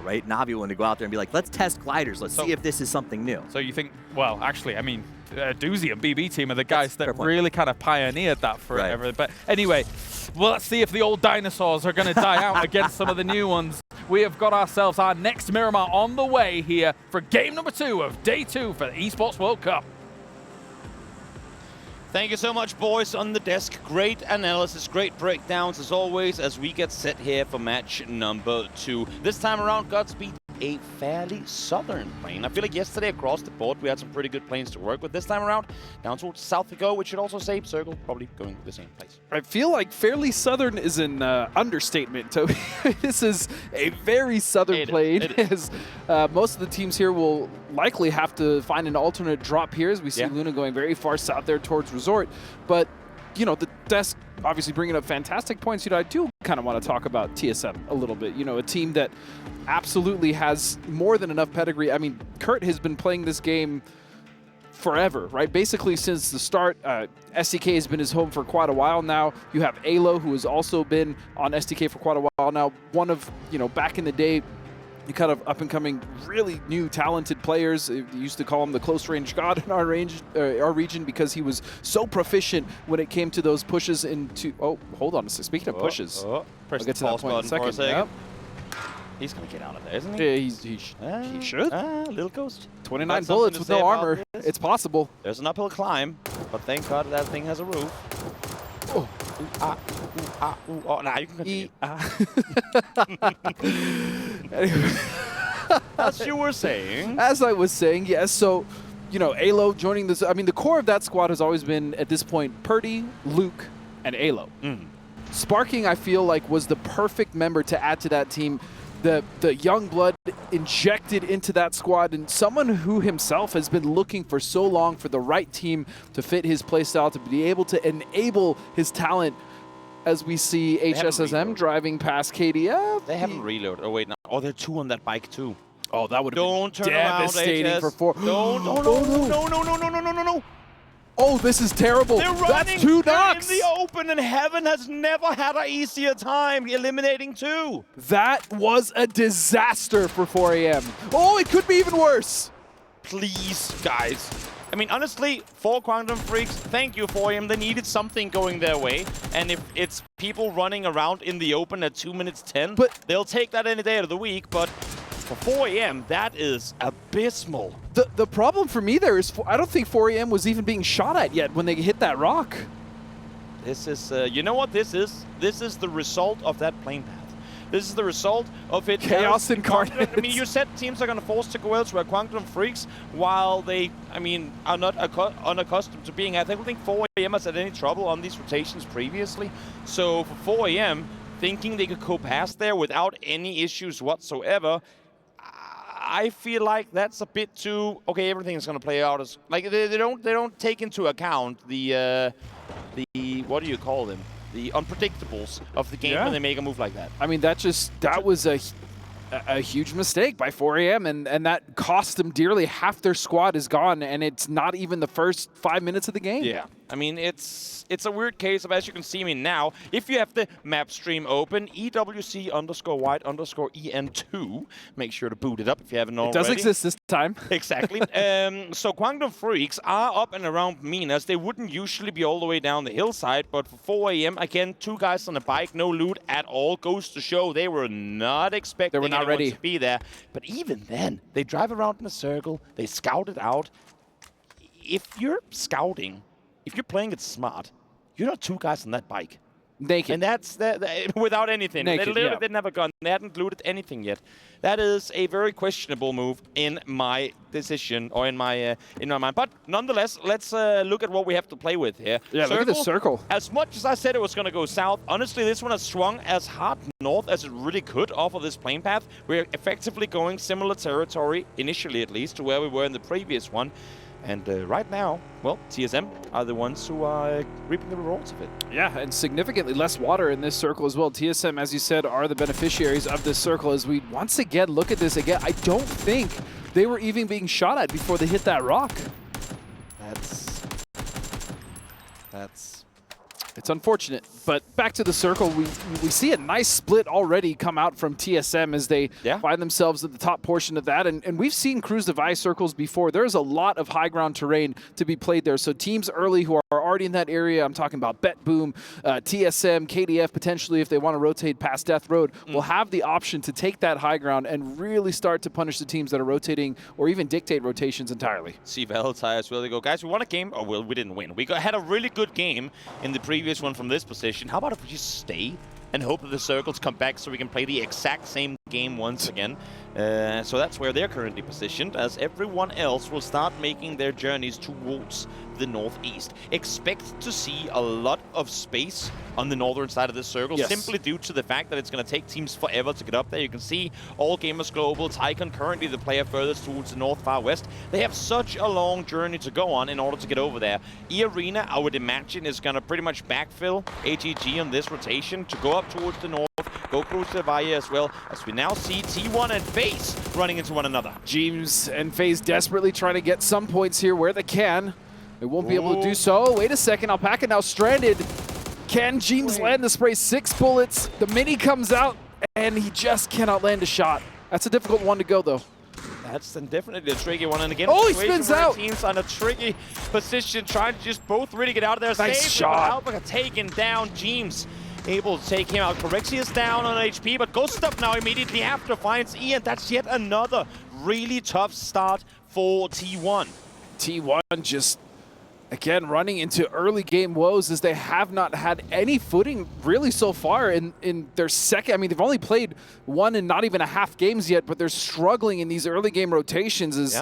right? Navi wanted to go out there and be like, let's test gliders. Let's see if this is something new. So you think, well, actually, I mean, Doozy and BB team are the guys that really kind of pioneered that forever. Right. But anyway, well, let's see if the old dinosaurs are going to die out against some of the new ones. We have got ourselves our next Miramar on the way here for game number 2 of day 2 for the Esports World Cup. Thank you so much, boys, on the desk. Great analysis, great breakdowns, as always, as we get set here for match number 2. This time around, Godspeed, a fairly southern plane. I feel like yesterday across the board, we had some pretty good planes to work with. This time around, down towards south we go, which should also say Circle, probably going to the same place. I feel like fairly southern is an understatement, Toby. This is a very southern plane. Most of the teams here will likely have to find an alternate drop here, as we see Luna going very far south there towards Resort. But, you know, the desk obviously bringing up fantastic points. You know, I do kind of want to talk about TSM a little bit. You know, a team that absolutely has more than enough pedigree. I mean, Kurt has been playing this game forever, right? Basically since the start. SDK has been his home for quite a while now. You have Alo, who has also been on SDK for quite a while now. One of, you know, back in the day, you kind of up-and-coming, really new, talented players. You used to call him the close-range god in our region because he was so proficient when it came to those pushes into... Oh, hold on a second. Speaking of pushes, I'll get to that point in a second. Yep. He's going to get out of there, isn't he? Yeah, he should. Little ghost. 29 bullets with no armor. It's possible. There's an uphill climb, but thank God that thing has a roof. Oh. Nah, you can continue. Anyway. As you were saying. As I was saying, yes. So, you know, Alo joining this. I mean, the core of that squad has always been, at this point, Purdy, Luke, and Alo. Sparking, I feel like, was the perfect member to add to that team. The young blood injected into that squad, and someone who himself has been looking for so long for the right team to fit his playstyle, to be able to enable his talent, as we see HSSM driving past KDF. They haven't reloaded. Oh, wait, no. Oh, there are 2 on that bike, too. Oh, that would have been turn devastating around, for 4. No. Oh, this is terrible. That's 2 knocks. In the open, and Heaven has never had an easier time eliminating 2. That was a disaster for 4AM. Oh, it could be even worse. Please, guys. I mean, honestly, for Quantum Freaks, thank you for him. They needed something going their way. And if it's people running around in the open at 2 minutes 10, they'll take that any day of the week. But for 4AM, that is abysmal. The problem for me there is I don't think 4AM was even being shot at yet when they hit that rock. This is, you know what this is? This is the result of that plane path. This is the result of it. Chaos incarnate. I mean, you said teams are going to force to go elsewhere. Quantum Freaks, while they, I mean, are not unaccustomed to being, I don't think 4AM has had any trouble on these rotations previously. So for 4AM, thinking they could go past there without any issues whatsoever, I feel like that's a bit too, okay, everything is going to play out as, like, they don't take into account the what do you call them? The unpredictables of the game when they make a move like that. I mean, that was a huge mistake by 4AM, and that cost them dearly. Half their squad is gone, and it's not even the first 5 minutes of the game. Yeah, I mean, it's a weird case of, as you can see me now, if you have the map stream open, EWC_white_EN2, make sure to boot it up if you haven't already. It does exist this time. Exactly. So Quantum Freaks are up and around Minas. They wouldn't usually be all the way down the hillside, but for 4AM, again, 2 guys on a bike, no loot at all, goes to show they were not expecting anyone to be there. But even then, they drive around in a circle, they scout it out. If you're scouting, if you're playing it smart, you're not 2 guys on that bike. Naked. And that's without anything. Naked, they literally didn't have a gun. They hadn't looted anything yet. That is a very questionable move in my decision, or in my mind. But nonetheless, let's look at what we have to play with here. Yeah, look at the circle. As much as I said it was going to go south, honestly, this one has swung as hard north as it really could off of this plane path. We're effectively going similar territory, initially at least, to where we were in the previous one. And right now, well, TSM are the ones who are reaping the rewards of it. Yeah, and significantly less water in this circle as well. TSM, as you said, are the beneficiaries of this circle. As we once again look at this again, I don't think they were even being shot at before they hit that rock. It's unfortunate, but back to the circle, we see a nice split already come out from TSM as they find themselves at the top portion of that, and we've seen Cruise Device circles before. There's a lot of high ground terrain to be played there, so teams early who are already in that area, I'm talking about Bet Boom, TSM, KDF potentially if they want to rotate past Death Road, will have the option to take that high ground and really start to punish the teams that are rotating or even dictate rotations entirely. See Valentine as well. They go, guys, we won a game. Oh, well, we didn't win. We had a really good game in the previous one from this position. How about if we just stay and hope that the circles come back so we can play the exact same game once again? So that's where they're currently positioned, as everyone else will start making their journeys towards the northeast. Expect to see a lot of space on the northern side of this circle, simply due to the fact that it's going to take teams forever to get up there. You can see All Gamers Global, Tycon, currently the player furthest towards the north far west. They have such a long journey to go on in order to get over there. E-Arena, I would imagine, is going to pretty much backfill AGG on this rotation to go up towards the north, go Cruise Device as well, as we now see T1 and FaZe running into one another. Jeems and FaZe desperately trying to get some points here where they can. They won't be able to do so. Wait a second, Alpaca now stranded. Can Jeems land the spray? 6 bullets. The mini comes out, and he just cannot land a shot. That's a difficult one to go, though. That's definitely a tricky one. And again, he spins out. Teams on a tricky position, trying to just both really get out of there. Nice shot. Alpaca taking down Jeems. Able to take him out. Corexius down on HP, but Ghost up now immediately after finds Ian. That's yet another really tough start for T1. T1 just, again, running into early game woes as they have not had any footing really so far in their second. I mean, they've only played one and not even a half games yet, but they're struggling in these early game rotations.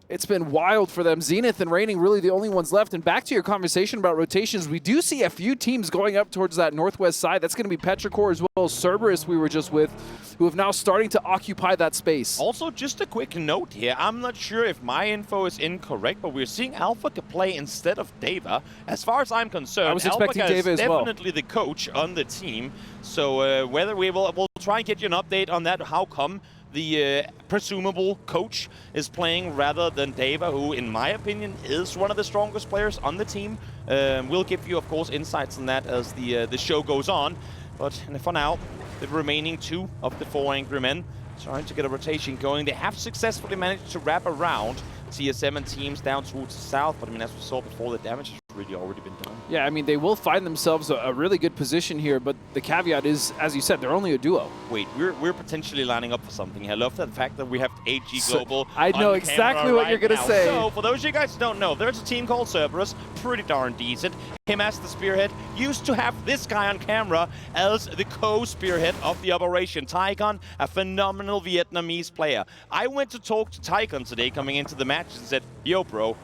It's been wild for them. Zenith and Reigning really the only ones left. And back to your conversation about rotations, we do see a few teams going up towards that northwest side. That's going to be Petrichor as well as Cerberus we were just with, who have now starting to occupy that space. Also, just a quick note here. I'm not sure if my info is incorrect, but we're seeing Alpaca play instead of Deva. As far as I'm concerned, I was expecting Alpaca Deva is as well. Definitely the coach on the team. So whether we'll try and get you an update on that. How come the presumable coach is playing rather than Deva, who, in my opinion, is one of the strongest players on the team. We'll give you, of course, insights on that as the show goes on. But for now, the remaining 2 of the 4 Angry Men trying to get a rotation going. They have successfully managed to wrap around TSM and teams down towards the south, but I mean, as we saw before, the damage has really already been done. Yeah, I mean, they will find themselves a really good position here, but the caveat is, as you said, they're only a duo. Wait, we're potentially lining up for something here. I love the fact that we have AG Global. I know exactly what you're going to say. So, for those of you guys who don't know, there's a team called Cerberus, pretty darn decent. Him as the spearhead, used to have this guy on camera as the co-spearhead of the operation. Tycon, a phenomenal Vietnamese player. I went to talk to Tycon today coming into the match and said, yo, bro,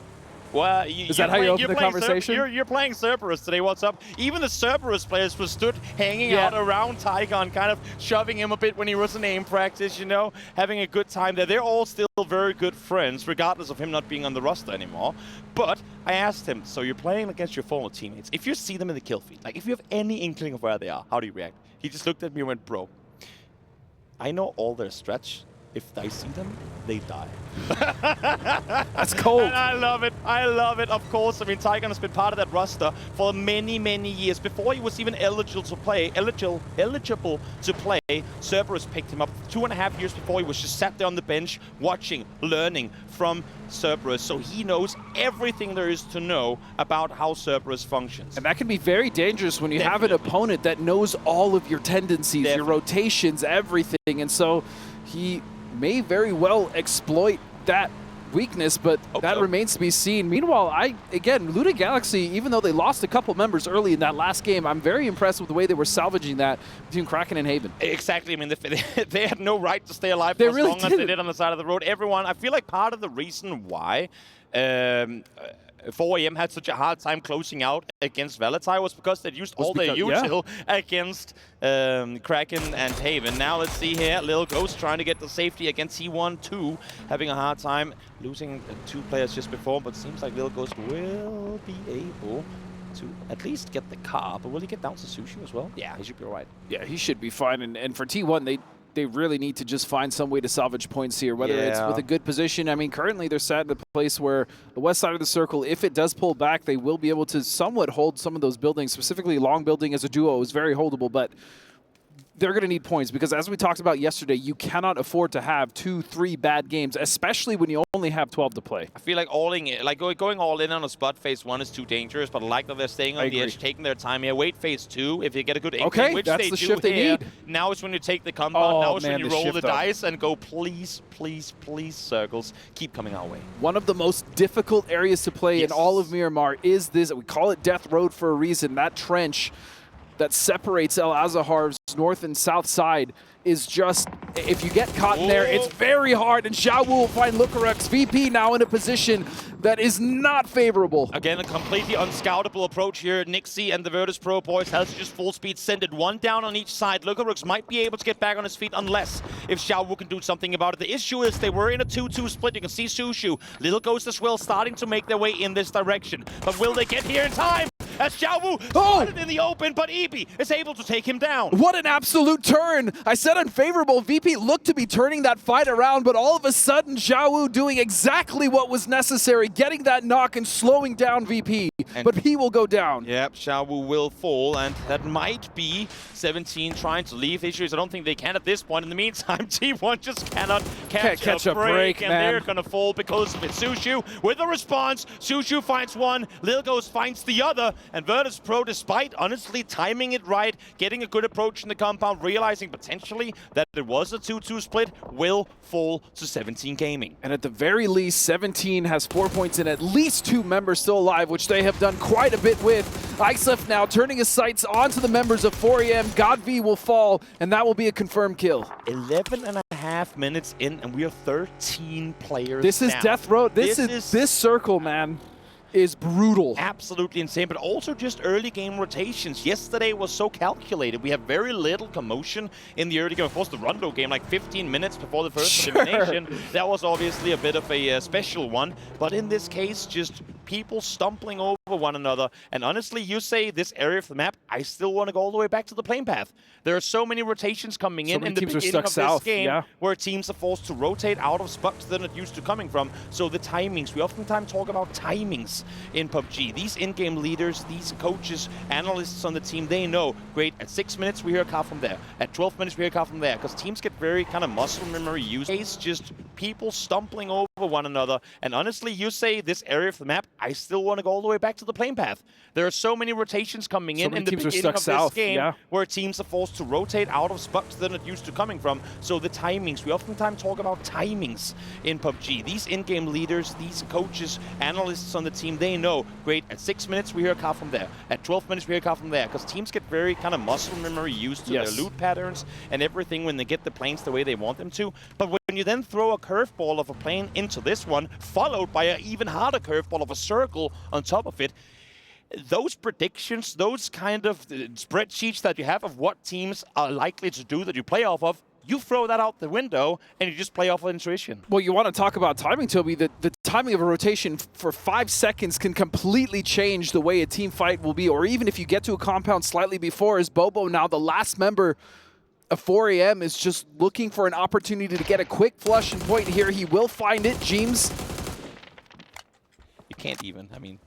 well, is that how you open the conversation? You're playing Cerberus today, what's up? Even the Cerberus players were stood hanging out around Tycon, kind of shoving him a bit when he was in aim practice, you know, having a good time there. They're all still very good friends, regardless of him not being on the roster anymore. But I asked him, so you're playing against your former teammates. If you see them in the kill feed, like if you have any inkling of where they are, how do you react? He just looked at me and went, bro, I know all their stretch. If I see them, they die. That's cold. And I love it. I love it, of course. I mean, Tycon has been part of that roster for many, many years. Before he was even eligible to play, Cerberus picked him up 2.5 years before. He was just sat there on the bench, watching, learning from Cerberus. So he knows everything there is to know about how Cerberus functions. And that can be very dangerous when you have an opponent that knows all of your tendencies, your rotations, everything. And so he may very well exploit that weakness, but that remains to be seen. Meanwhile, again, Luna Galaxy, even though they lost a couple members early in that last game, I'm very impressed with the way they were salvaging that between Kraken and Haven. Exactly. I mean, they had no right to stay alive for as long as they did on the side of the road. Everyone, I feel like part of the reason why 4AM had such a hard time closing out against Valentine was because they used all their usual against Kraken and Haven. Now let's see here, Lil Ghost trying to get the safety against T1-2, having a hard time losing 2 players just before, but seems like Lil Ghost will be able to at least get the car, but will he get down to Sushi as well? Yeah, he should be all right. Yeah, he should be fine, and for T1, they really need to just find some way to salvage points here, whether it's with a good position. I mean, currently they're sat in a place where the west side of the circle, if it does pull back, they will be able to somewhat hold some of those buildings, specifically long building as a duo is very holdable, but they're going to need points because, as we talked about yesterday, you cannot afford to have 2-3 bad games, especially when you only have 12 to play. I feel like going all in on a spot phase 1 is too dangerous, but I like that they're staying on the edge, taking their time here. Wait phase 2 if you get a good income, which that's they the do shift here. they need. Now is when you take the compound. Now is when you roll the shift dice and go, please, please, please, circles, keep coming our way. One of the most difficult areas to play in all of Miramar is this. We call it Death Road for a reason. That trench that separates El Azahar's north and south side is just, if you get caught in there, it's very hard, and Xiao Wu will find Lucarux. VP now in a position that is not favorable. Again, a completely unscoutable approach here. Nixie and the Virtus Pro boys has to just full speed send it, one down on each side. Lucarux might be able to get back on his feet unless if Xiao Wu can do something about it. The issue is they were in a 2-2 split. You can see Sushu, Little Ghost as well, starting to make their way in this direction. But will they get here in time? As Xiao Wu started in the open, but EB is able to take him down. What an absolute turn! I said unfavorable. VP looked to be turning that fight around, but all of a sudden, Xiao Wu doing exactly what was necessary, getting that knock and slowing down VP. But he will go down. Yep, Xiao Wu will fall, and that might be 17 trying to leave. The issue is I don't think they can at this point. In the meantime, T1 just cannot catch a break, and they're going to fall because of it. Sushu with a response. Sushu finds one, Lil Ghost finds the other, and Virtus Pro, despite honestly timing it right, getting a good approach in the compound, realizing potentially that it was a 2-2 split, will fall to 17 Gaming. And at the very least, 17 has 4 points and at least 2 members still alive, which they have done quite a bit with. Ixlef now turning his sights onto the members of 4AM. GodV will fall, and that will be a confirmed kill. 11.5 minutes in, and we are 13 players This is down. Death Road. This circle, man, is brutal. Absolutely insane, but also just early game rotations. Yesterday was so calculated. We have very little commotion in the early game. Of course, the Rondo game, like 15 minutes before the first elimination, that was obviously a bit of a special one. But in this case, just people stumbling over one another. And honestly, you say this area of the map, I still want to go all the way back to the plane path. There are so many rotations coming in the beginning of this game where teams are forced to rotate out of spots they're not used to coming from. So the timings, we oftentimes talk about timings in PUBG. These in-game leaders, these coaches, analysts on the team, they know, great, at 6 minutes we hear a call from there. At 12 minutes we hear a call from there. Because teams get very kind of muscle memory used. It's just people stumbling over one another. And honestly, you say this area of the map, I still want to go all the way back to the plane path. There are so many rotations coming in the beginning of this game where teams are forced to rotate out of spots they're not used to coming from. So the timings, we oftentimes talk about timings in PUBG. These in-game leaders, these coaches, analysts on the team, they know, great, at 6 minutes we hear a call from there. At 12 minutes we hear a call from there. Because teams get very kind of muscle memory used to their loot patterns and everything when they get the planes the way they want them to. But when you then throw a curveball of a plane into this one, followed by an even harder curveball of a circle on top of it, those predictions, those kind of spreadsheets that you have of what teams are likely to do that you play off of, you throw that out the window and you just play off of intuition. Well, you want to talk about timing, Toby. The timing of a rotation for 5 seconds can completely change the way a team fight will be, or even if you get to a compound slightly before, as Bobo now, the last member of 4AM, is just looking for an opportunity to get a quick flush and point here. He will find it, James. You can't even, I mean,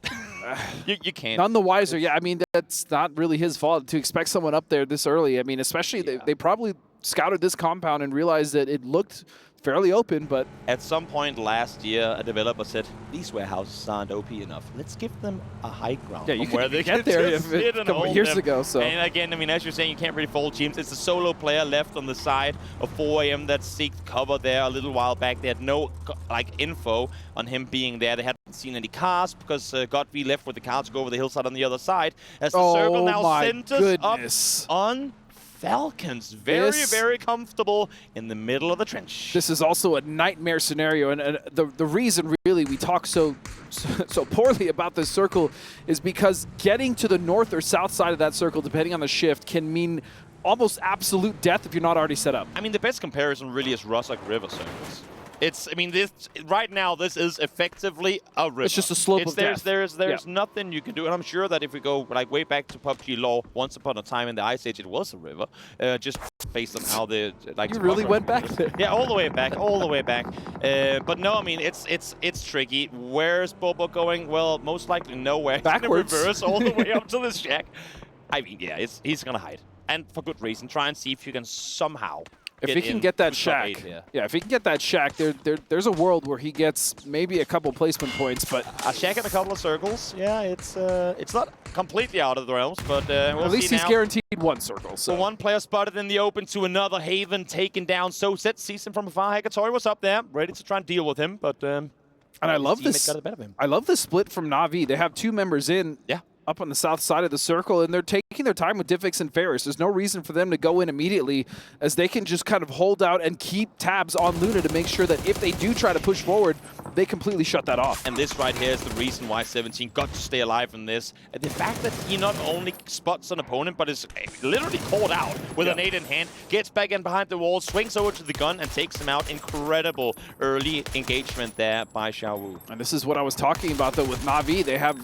you can't. None the wiser. Yeah, I mean, that's not really his fault to expect someone up there this early. I mean, especially they probably scouted this compound and realized that it looked fairly open, but at some point last year, a developer said, these warehouses aren't OP enough. Let's give them a high ground. Yeah, you could get there a couple years ago. So. And again, I mean, as you're saying, you can't really fold teams. It's a solo player left on the side of 4AM that seeked cover there a little while back. They had no info on him being there. They hadn't seen any cars because GodV left with the car to go over the hillside on the other side. As the circle now centers up on Falcons, very comfortable in the middle of the trench. This is also a nightmare scenario, and the reason really we talk so poorly about this circle is because getting to the north or south side of that circle, depending on the shift, can mean almost absolute death if you're not already set up. I mean, the best comparison really is Rossock River circles. I mean, this right now, this is effectively a river. It's just a slope of death. There's nothing you can do, and I'm sure that if we go like way back to PUBG lore, once upon a time in the Ice Age, it was a river, just based on how the like. You really went back there. Yeah, all the way back, all the way back. But no, I mean it's tricky. Where's Bobo going? Well, most likely nowhere. Backwards. He's gonna reverse all the way up to this shack. I mean, yeah, he's gonna hide, and for good reason. Try and see if you can somehow. If he can get that shack, yeah, if he can get that shack, there's a world where he gets maybe a couple placement points, but a shack in a couple of circles, yeah, it's not completely out of the realms, but we'll at least see he's now. guaranteed one circle. So one player spotted in the open to another Haven taken down. So set sees him from afar. Hekatori was up there, ready to try and deal with him, but and I love this. Got the better of him. I love the split from Na'Vi. They have 2 members in. Yeah. Up on the south side of the circle, and they're taking their time with Diffix and Ferris. There's no reason for them to go in immediately, as they can just kind of hold out and keep tabs on Luna to make sure that if they do try to push forward, they completely shut that off. And this right here is the reason why 17 got to stay alive in this. The fact that he not only spots an opponent, but is literally caught out with an 8 in hand, gets back in behind the wall, swings over to the gun, and takes him out. Incredible early engagement there by Xiaowu. And this is what I was talking about, though, with Na'Vi. They have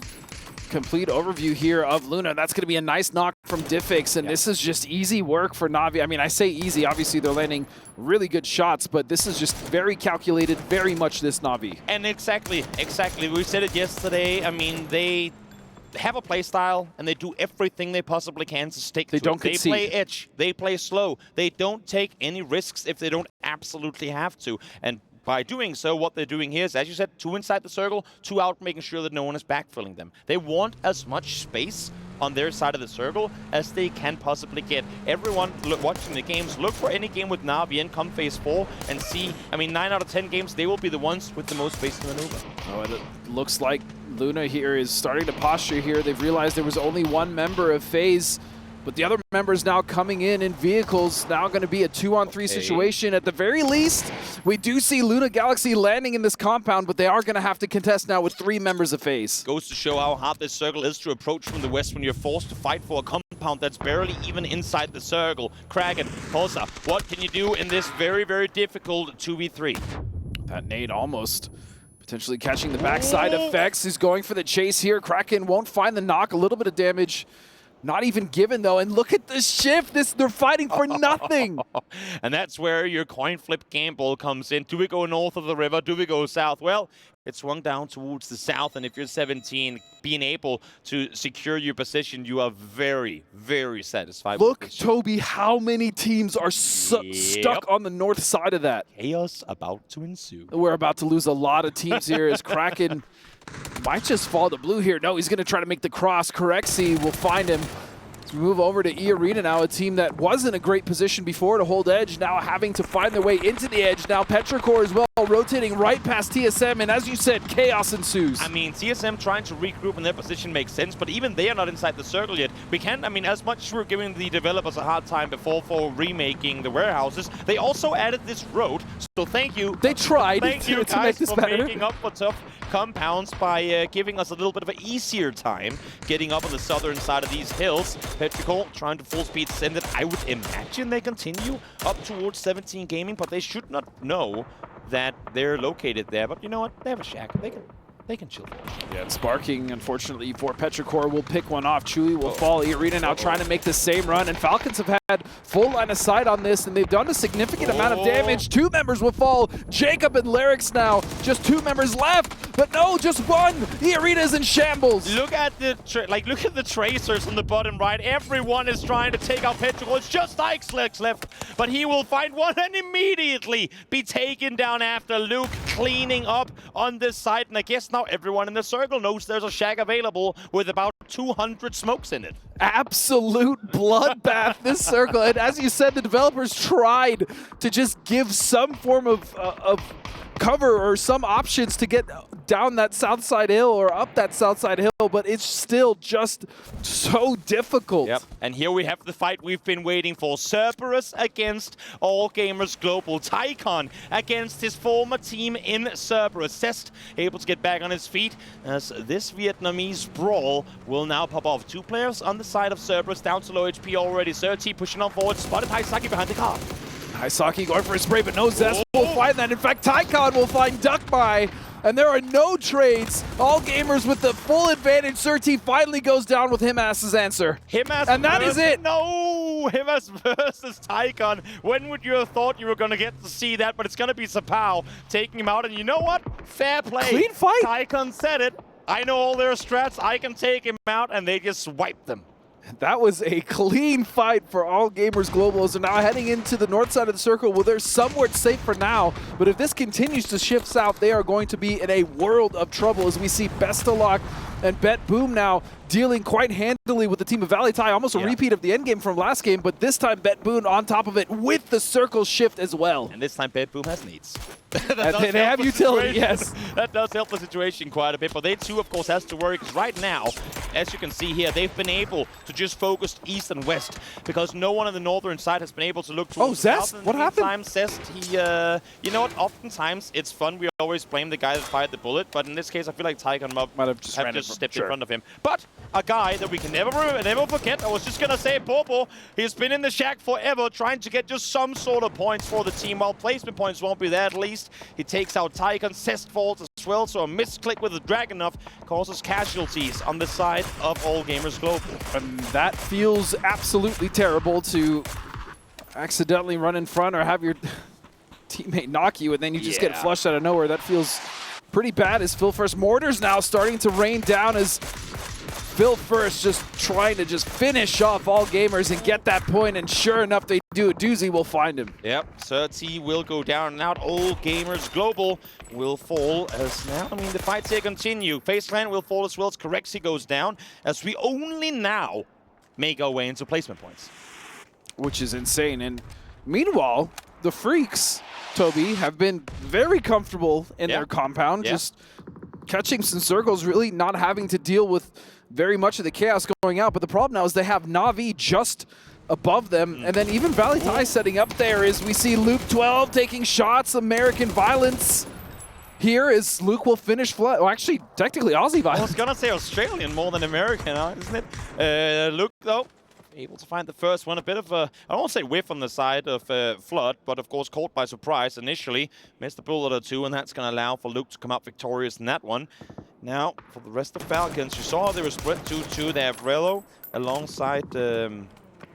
complete overview here of Luna. That's going to be a nice knock from Diffix, and this is just easy work for Na'Vi. I mean, I say easy. Obviously, they're landing really good shots, but this is just very calculated, very much this Na'Vi. And exactly. We said it yesterday. I mean, they have a play style, and they do everything they possibly can to stick to it. They play edge. They play slow. They don't take any risks if they don't absolutely have to. And by doing so, what they're doing here is, as you said, 2 inside the circle, 2 out, making sure that no one is backfilling them. They want as much space on their side of the circle as they can possibly get. Everyone watching the games, look for any game with Na'Vi in come phase 4 and see, I mean, 9 out of 10 games, they will be the ones with the most space to maneuver. Oh, and it looks like Luna here is starting to posture here. They've realized there was only 1 member of FaZe, but the other members now coming in vehicles. Now going to be a 2-on-3 situation. At the very least, we do see Luna Galaxy landing in this compound, but they are going to have to contest now with 3 members of FaZe. Goes to show how hard this circle is to approach from the west when you're forced to fight for a compound that's barely even inside the circle. Kraken, Pulsar, what can you do in this very, very difficult 2v3? That nade almost potentially catching the backside effects. He's going for the chase here. Kraken won't find the knock. A little bit of damage. Not even given, though, and look at the shift. They're fighting for nothing. And that's where your coin flip gamble comes in. Do we go north of the river? Do we go south? Well, it swung down towards the south, and if you're 17, being able to secure your position, you are very, very satisfied. Look, Toby, how many teams are stuck on the north side of that? Chaos about to ensue. We're about to lose a lot of teams here as Kraken might just fall to blue here. No, he's going to try to make the cross. Corexi will find him. As we move over to E Arena now, a team that was in a great position before to hold edge, now having to find their way into the edge. Now Petrichor as well, rotating right past TSM, and as you said, chaos ensues. I mean, TSM trying to regroup in their position makes sense, but even they are not inside the circle yet. We can't, I mean, as much as we're giving the developers a hard time before for remaking the warehouses, they also added this road, so thank you. They tried thank you to make this for better. making up for tough compounds by giving us a little bit of an easier time getting up on the southern side of these hills. Petrichor trying to full speed send it. I would imagine they continue up towards 17 Gaming, but they should not know that they're located there. But you know what? They have a shack. They can chill. Yeah, and Sparking, unfortunately, for Petrichor will pick one off. Chewy will fall. Arena now trying to make the same run, and Falcons have had full line of sight on this, and they've done a significant amount of damage. 2 members will fall. Jacob and Larix now, just 2 members left, but no, just 1. The Arena is in shambles. Look at the look at the tracers on the bottom right. Everyone is trying to take out Petrichor. It's just Ixlex left, but he will find one and immediately be taken down after Luke cleaning up on this side. And I guess now everyone in the circle knows there's a shack available with about 200 smokes in it. Absolute bloodbath, this circle. And as you said, the developers tried to just give some form of cover or some options to get down that south side hill or up that south side hill, but it's still just so difficult. Yep. And here we have the fight we've been waiting for. Cerberus against All Gamers Global. Tycon against his former team in Cerberus. Cest able to get back on his feet as this Vietnamese brawl will now pop off. 2 players on the side of Cerberus, down to low HP already. Certi pushing on forward, spotted Haisaki behind the car. Haisaki going for a spray, but no Zest will find that. In fact, Tycon will find Duck by, and there are no trades. All gamers with the full advantage. Surti finally goes down with Himas' answer. And that is it. No! Himas versus Tycon. When would you have thought you were going to get to see that? But it's going to be Sapao taking him out. And you know what? Fair play. Clean fight. Tycon said it. I know all their strats. I can take him out. And they just wiped them. That was a clean fight for All Gamers Global. So now heading into the north side of the circle, well, they're somewhat safe for now. But if this continues to shift south, they are going to be in a world of trouble as we see Bestalok and Bet Boom now dealing quite handily with the team of Valley Tai. Almost a repeat of the endgame from last game, but this time Bet Boom on top of it with the circle shift as well. And this time Bet Boom has needs. They have utility, yes. That does help the situation quite a bit, but they too, of course, has to worry, because right now, as you can see here, they've been able to just focus east and west, because no one on the northern side has been able to look towards the south. What happened? Zest, he, you know what, oftentimes it's fun, we always blame the guy that fired the bullet, but in this case, I feel like Tycon might have just stepped in front of him. But a guy that we can never forget, I was just gonna say, Popo, he's been in the shack forever, trying to get just some sort of points for the team, while placement points won't be there at least. He takes out Tycon, Zest falls as well, so a misclick with the Dragunov causes casualties on the side of All Gamers Global. And that feels absolutely terrible to accidentally run in front or have your teammate knock you and then you just get flushed out of nowhere. That feels pretty bad as Phil First. Mortars now starting to rain down as Phil First just trying to just finish off All Gamers and get that point, and sure enough they do. Doozy will find him. Yep, Surti will go down and out. All Gamers Global will fall as now, I mean, the fights here continue. Faceland will fall as well as Correxy goes down, as we only now make our way into placement points. Which is insane. And meanwhile, the Freaks, Toby, have been very comfortable in their compound, just catching some circles, really not having to deal with very much of the chaos going out. But the problem now is they have Na'Vi just above them, and then even Valley Tai setting up there as we see Luke 12 taking shots. American violence here as Luke will finish flat. Well, actually, technically Aussie violence. I was gonna say Australian more than American, isn't it? Luke, though, able to find the first one. A bit of a, I won't say whiff on the side of Flood, but of course caught by surprise initially. Missed a bullet or two, and that's going to allow for Luke to come out victorious in that one. Now, for the rest of Falcons, you saw they were split 2-2. They have Rello alongside,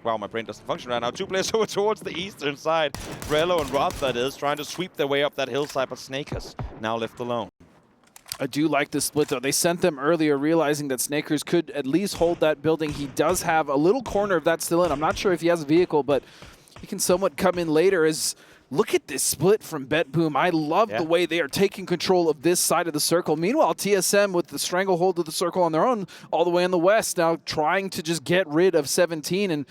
wow, my brain doesn't function right now. Two players over towards the eastern side. Rello and Roth, that is, trying to sweep their way up that hillside, but Snakers now left alone. I do like the split, though. They sent them earlier, realizing that Snakers could at least hold that building. He does have a little corner of that still in. I'm not sure if he has a vehicle, but he can somewhat come in later. As look at this split from Bet Boom. I love the way they are taking control of this side of the circle. Meanwhile, TSM with the stranglehold of the circle on their own all the way in the west, now trying to just get rid of 17 and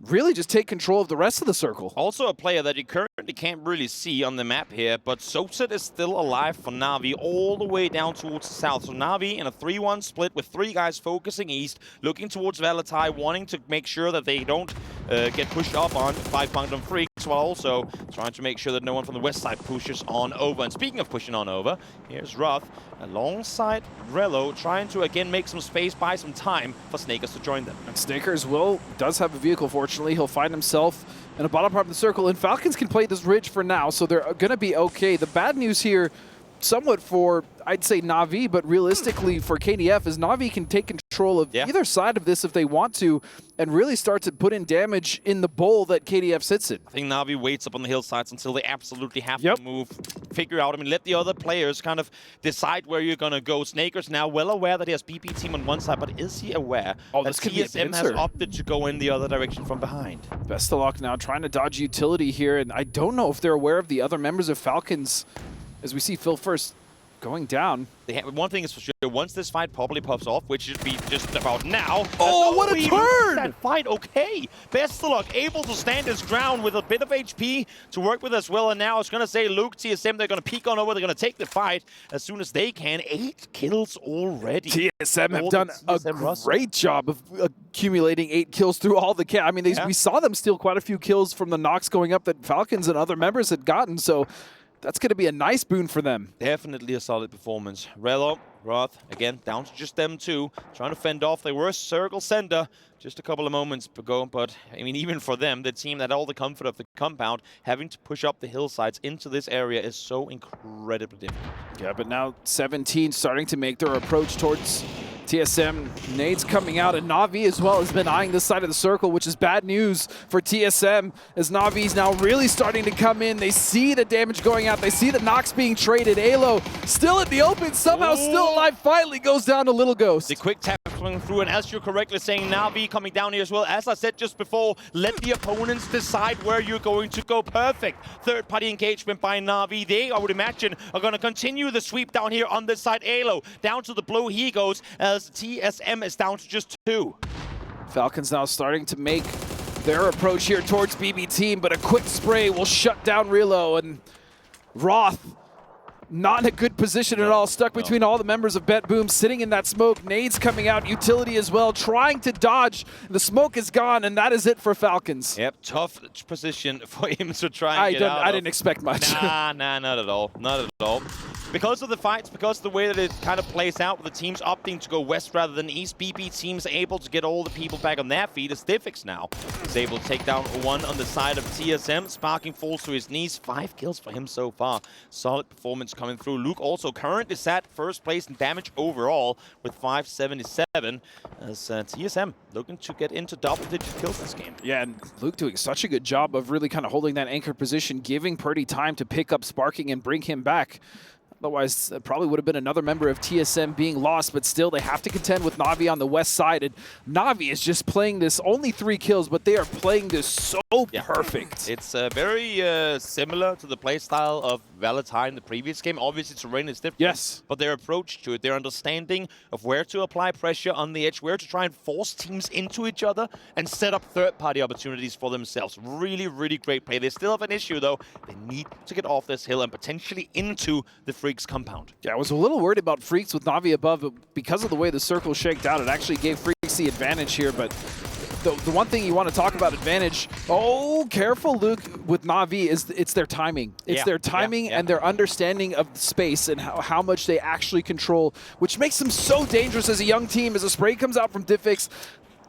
really just take control of the rest of the circle. Also a player that you currently can't really see on the map here, but Soset is still alive for Na'Vi all the way down towards the south. So Na'Vi in a 3-1 split with 3 guys focusing east, looking towards Valatai, wanting to make sure that they don't get pushed up on by Quantum Freaks, while also trying to make sure that no one from the west side pushes on over. And speaking of pushing on over, here's Roth alongside Rello, trying to again make some space, buy some time for Snakers to join them. And Snakers does have a vehicle, fortunately. He'll find himself in the bottom part of the circle, and Falcons can play this ridge for now, so they're going to be okay. The bad news here, somewhat for, I'd say, Na'Vi, but realistically for KDF, is Na'Vi can take control of either side of this if they want to, and really start to put in damage in the bowl that KDF sits in. I think Na'Vi waits up on the hillsides until they absolutely have to move, figure out, I mean, let the other players kind of decide where you're going to go. Snakers now well aware that he has BP team on one side, but is he aware that TSM has opted to go in the other direction from behind? Bestalok now trying to dodge utility here, and I don't know if they're aware of the other members of Falcons, as we see Phil First going down. One thing is for sure, once this fight probably pops off, which should be just about now. Oh, what a turn! That fight, okay. Bestalok able to stand his ground with a bit of HP to work with as well. And now I was going to say Luke, TSM, they're going to peek on over. They're going to take the fight as soon as they can. 8 kills already. TSM have done a great job of accumulating 8 kills through all the I mean, we saw them steal quite a few kills from the Nox going up that Falcons and other members had gotten. So that's going to be a nice boon for them. Definitely a solid performance. Relo, Roth, again, down to just them two, trying to fend off. They were a circle sender just a couple of moments ago, but I mean, even for them, the team that had all the comfort of the compound, having to push up the hillsides into this area is so incredibly difficult. Yeah, but now 17 starting to make their approach towards TSM. Nades coming out, and Na'Vi as well has been eyeing this side of the circle, which is bad news for TSM, as Na'Vi's now really starting to come in. They see the damage going out. They see the knocks being traded. Alo still in the open, somehow still alive, finally goes down to Little Ghost. The quick tap coming through, and as you're correctly saying, Na'Vi coming down here as well. As I said just before, let the opponents decide where you're going to go. Perfect third-party engagement by Na'Vi. They, I would imagine, are going to continue the sweep down here on this side. Alo down to the blow he goes, as TSM is down to just 2. Falcons now starting to make their approach here towards BB team, but a quick spray will shut down Relo, and Roth not in a good position at all, stuck between all the members of Bet Boom, sitting in that smoke. Nades coming out, utility as well, trying to dodge. The smoke is gone, and that is it for Falcons. Yep, tough position for him to try and get out I didn't expect much. Nah, not at all. Not at all. Because of the fights, because of the way that it kind of plays out, with the teams opting to go west rather than east, BB team's able to get all the people back on their feet. As Diffix now is able to take down one on the side of TSM. Sparking falls to his knees. 5 kills for him so far. Solid performance coming through. Luke also currently sat first place in damage overall with 577. As TSM looking to get into double-digit kills this game. Yeah, and Luke doing such a good job of really kind of holding that anchor position, giving Purdy time to pick up Sparking and bring him back. Otherwise, probably would have been another member of TSM being lost, but still they have to contend with Na'Vi on the west side. And Na'Vi is just playing this, only 3 kills, but they are playing this so perfect. It's very similar to the playstyle of Valentine in the previous game. Obviously, terrain is different. Yes. But their approach to it, their understanding of where to apply pressure on the edge, where to try and force teams into each other and set up third-party opportunities for themselves. Really, really great play. They still have an issue, though. They need to get off this hill and potentially into the Freaks compound. Yeah, I was a little worried about Freaks with Na'Vi above, but because of the way the circle shaked out, it actually gave Freaks the advantage here. But the one thing you want to talk about advantage, careful, Luke, with Na'Vi, is it's their timing. It's their timing and their understanding of the space and how much they actually control, which makes them so dangerous as a young team. As a spray comes out from Diffix,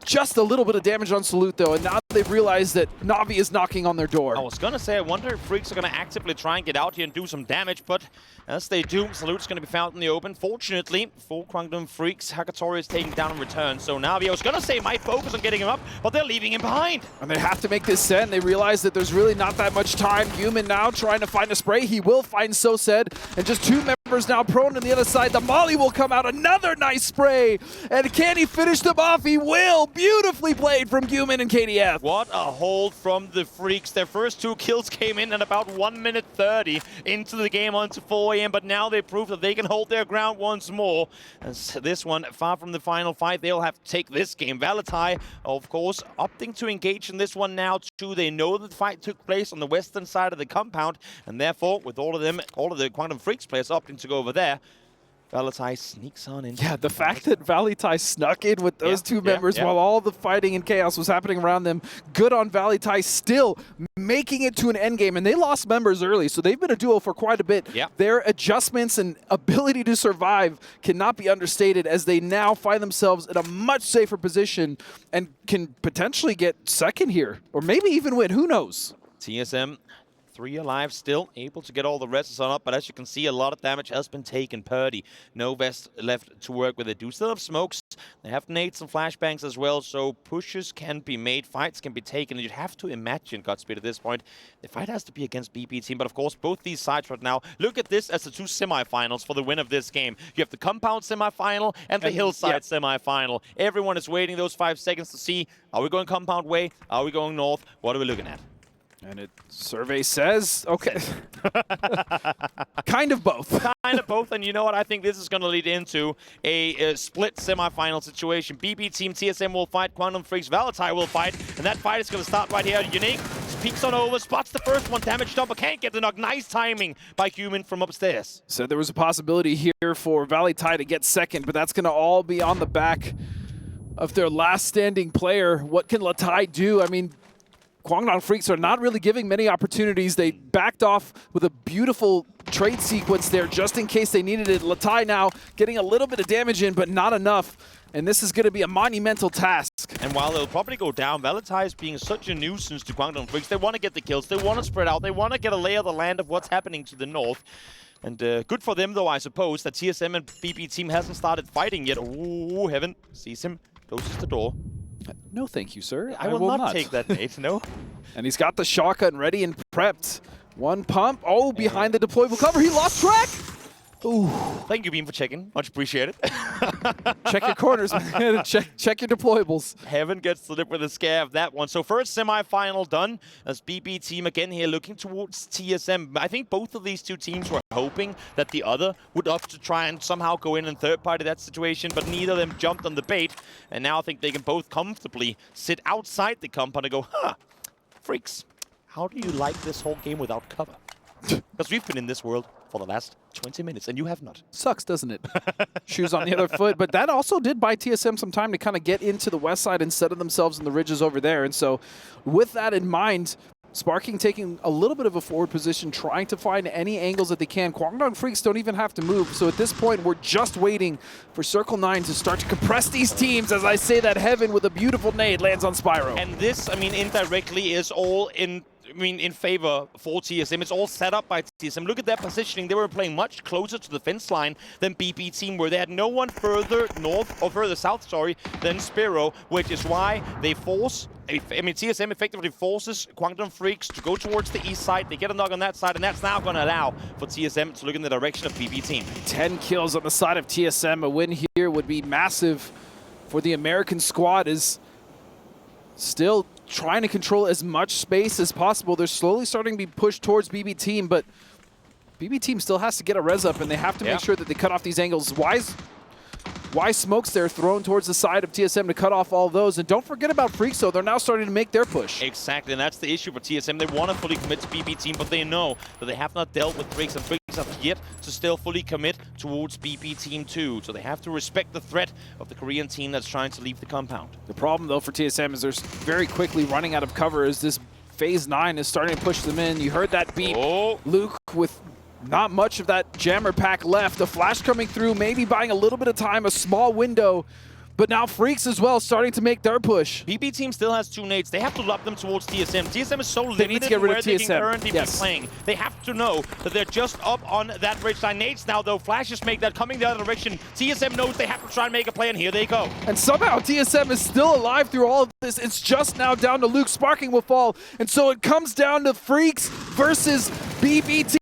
just a little bit of damage on Salute, though, and now they've realized that Na'Vi is knocking on their door. I was going to say, I wonder if Freaks are going to actively try and get out here and do some damage, but as they do, Salute's going to be found in the open. Fortunately, for Kwangdong Freaks, Hakatori is taken down in return, so Na'Vi, I was going to say, might focus on getting him up, but they're leaving him behind. And they have to make this send. They realize that there's really not that much time. Human now trying to find a spray. He will find Sosed, and just 2 members now prone on the other side. The Molly will come out. Another nice spray, and can he finish them off? He will. Beautifully played from Human and KDF. What a hold from the Freaks. Their first 2 kills came in at about 1 minute 30 into the game onto 4 AM, but now they prove that they can hold their ground once more. As this one, far from the final fight, they'll have to take this game. Valatai, of course, opting to engage in this one now too. They know that the fight took place on the western side of the compound, and therefore, with all of the Kwangdong Freaks players opting to go over there, Valatai sneaks on in. Yeah, the fact that Valatai snuck in with those 2 members while all the fighting and chaos was happening around them, good on Valatai, still making it to an endgame, and they lost members early, so they've been a duo for quite a bit. Their adjustments and ability to survive cannot be understated, as they now find themselves in a much safer position and can potentially get second here, or maybe even win, who knows? TSM 3 alive still, able to get all the rest on up, but as you can see, a lot of damage has been taken. Purdy, no vest left to work with. They do still have smokes. They have nades and flashbangs as well, so pushes can be made, fights can be taken, and you'd have to imagine, Godspeed, at this point, the fight has to be against BB team, but of course, both these sides right now, look at this as the 2 semifinals for the win of this game. You have the compound semifinal and the hillside semifinal. Everyone is waiting those 5 seconds to see, are we going compound way? Are we going north? What are we looking at? And survey says, okay, kind of both. Kind of both, and you know what? I think this is going to lead into a split semifinal situation. BB team, TSM will fight, Kwangdong Freaks, Valatai will fight, and that fight is going to start right here. Unique peeks on over, spots the first one, damage done, but can't get the knock. Nice timing by Human from upstairs. So there was a possibility here for Valatai to get second, but that's going to all be on the back of their last standing player. What can Latai do? I mean, Guangdong Freaks are not really giving many opportunities. They backed off with a beautiful trade sequence there just in case they needed it. Latai now getting a little bit of damage in, but not enough. And this is going to be a monumental task. And while they'll probably go down, Valatai is being such a nuisance to Guangdong Freaks. They want to get the kills. They want to spread out. They want to get a lay of the land of what's happening to the north. And good for them, though, I suppose, that TSM and BB team hasn't started fighting yet. Ooh, Heaven sees him, closes the door. No, thank you, sir. I will not take that nade, no. And he's got the shotgun ready and prepped. One pump. Oh, behind the deployable cover. He lost track. Ooh. Thank you, Beam, for checking. Much appreciated. Check your corners, man. Check your deployables. Heaven gets to live with a scare of that one. So first semi-final done as BB team again here looking towards TSM. I think both of these two teams were hoping that the other would opt to try and somehow go in and third party that situation, but neither of them jumped on the bait. And now I think they can both comfortably sit outside the compound and go, huh, Freaks, how do you like this whole game without cover? Because we've been in this world for the last 20 minutes, and you have not. Sucks, doesn't it? Shoes on the other foot. But that also did buy TSM some time to kind of get into the west side and settle themselves in the ridges over there. And so with that in mind, Sparking taking a little bit of a forward position, trying to find any angles that they can. Guangdong Freaks don't even have to move. So at this point, we're just waiting for Circle 9 to start to compress these teams. As I say that, Heaven with a beautiful nade lands on Spyro. And this, I mean, indirectly is all in favor for TSM. It's all set up by TSM. Look at their positioning. They were playing much closer to the fence line than BB team, where they had no one further north, or further south, sorry, than Spyro, which is why they force, I mean, TSM effectively forces Guangdong Freaks to go towards the east side. They get a knock on that side, and that's now going to allow for TSM to look in the direction of BB team. 10 kills on the side of TSM. A win here would be massive for the American squad. Is still trying to control as much space as possible. They're slowly starting to be pushed towards BB team, but BB team still has to get a res up, and they have to make sure that they cut off these angles. Why smokes there thrown towards the side of TSM to cut off all those. And don't forget about Freaks, though. They're now starting to make their push. Exactly, and that's the issue for TSM. They want to fully commit to BB team, but they know that they have not dealt with Freaks, and Freaks have yet to still fully commit towards BB team too. So they have to respect the threat of the Korean team that's trying to leave the compound. The problem, though, for TSM is they're very quickly running out of cover as this Phase 9 is starting to push them in. You heard that beep. Oh. Luke with not much of that jammer pack left. A flash coming through, maybe buying a little bit of time, a small window. But now Freaks as well starting to make their push. BB team still has 2 nades. They have to lob them towards TSM. TSM is so limited in where they can currently be playing. They have to know that they're just up on that ridge line. Nades now, though. Flashes make that coming the other direction. TSM knows they have to try and make a play, and here they go. And somehow TSM is still alive through all of this. It's just now down to Luke. Sparking will fall. And so it comes down to Freaks versus BB team.